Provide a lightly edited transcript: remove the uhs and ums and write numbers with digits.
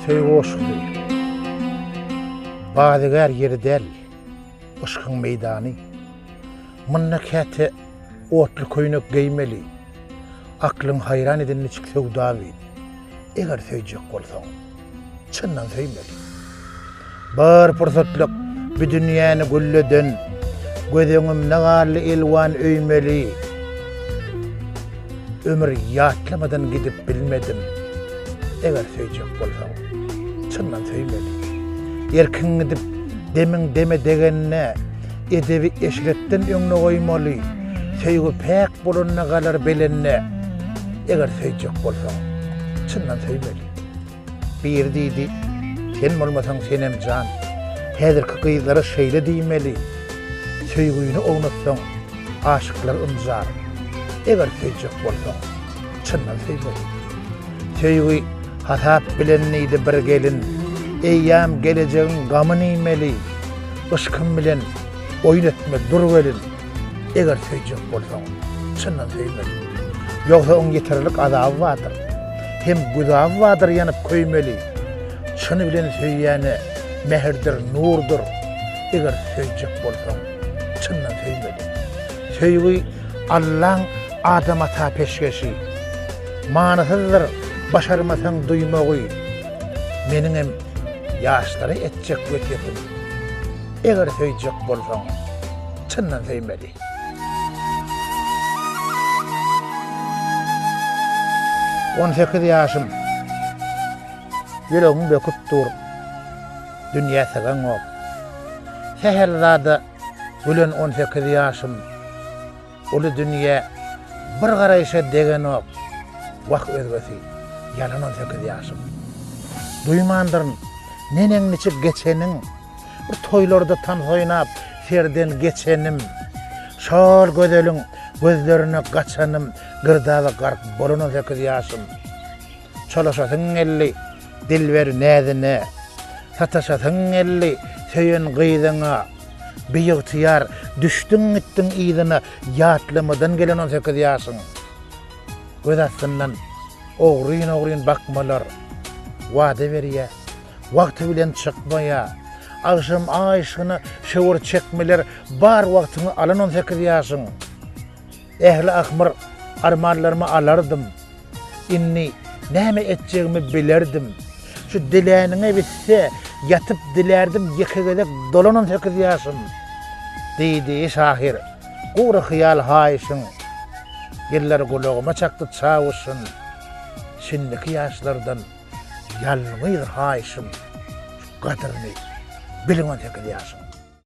Söýgoşdy. Badygar ýeri däl, ışkyň meýdany. Münnekäte otly köýnek geýmeli. Aklyň hayran edeni çyksyg dawy. Eger söýjek bolsaň, çyndan söýmeli. Bir pursatlyk bu dünýäni gülleden, gözeňim nagarly elwan öýmeli. Ömür ýatlamadan gidip bilmedim. Eger söýjek bolsaň, çyndan söýmeli. Erkin gidip demiň deme degenine edebi eşretden öňüne goýmaly. Söýgü päk bolanyna galar belenne. Eger söýjek bolsaň, çyndan söýmeli. Bir diýdi, sen bolmasaň senem jan. Häzirki gyzlara şeýle diýmeli. Söýgüni oňatsaň, aşyklar ymjar. Eger söýjek bolsaň, çyndan söýmeli. Söýgü hasap bilen neydi bir gelin. Eýýam gelecegiň gamyny ýmeli. Işkym bilen oýun etme dur gelin. Eger söýjek bolsaň, çyndan söýmeli. Ýogsa oň ýeterlik azaby bardyr. Hem güzaby bardyr ýanyp köýmeli. Şunu bilen söýýäne mehirdir, nurdur. Eger söýjek bolsaň, çyndan söýmeli. Söýgü Allahyň adama ta peşgeşi. Manasyzdyr, başarmasaň duýmagy. Meniň hem ýaşlary etjek götetim. Eger söýjek bolsaň, çyndan söýmeli. On 8 ýaşym. Ýüregim böküp dur. Dünýä segen op. Seherlerde gülen 18 ýaşym. Ulu dünýä bir garaýşa degen op. Wak özgesi. Ýalan 18 ýaşym. Duýmandyryn, neneň niçe geçeniň, bir toýlarda tanhoýnap, serden geçenim. Şol gözeliň gözlerine gaçanym, gırdawy garp bolan 18 ýaşym. Çalaşasyň elli, dilber näzine. Sataşasyň elli, söýen gyzyňa. Biýigtiýar, düşdüň gitdiň ýygyna ýatlamadan gelen 18 ýaşyň. Göz astyndan ogryn bakmalar. Wada berýär. Wagty bilen çykmaýa. Agşam aýşyny şowur çekmeler bar wagtyny alan 18 ýaşyň. Ehli akmar armanlarymı alardım. Inni näme etjegimi bilerdim. Şu diläniňe bitse yatıp dilerdim ýekegedek dolan 18 ýaşym. Diýdi şahir. Gura hyýal haýşyň. Ýerler gulaguma çakdy çawuşyn. Şimdiki ýaşlardan ýalňyr haýşym. Gadyryny bilen 18 ýaşym.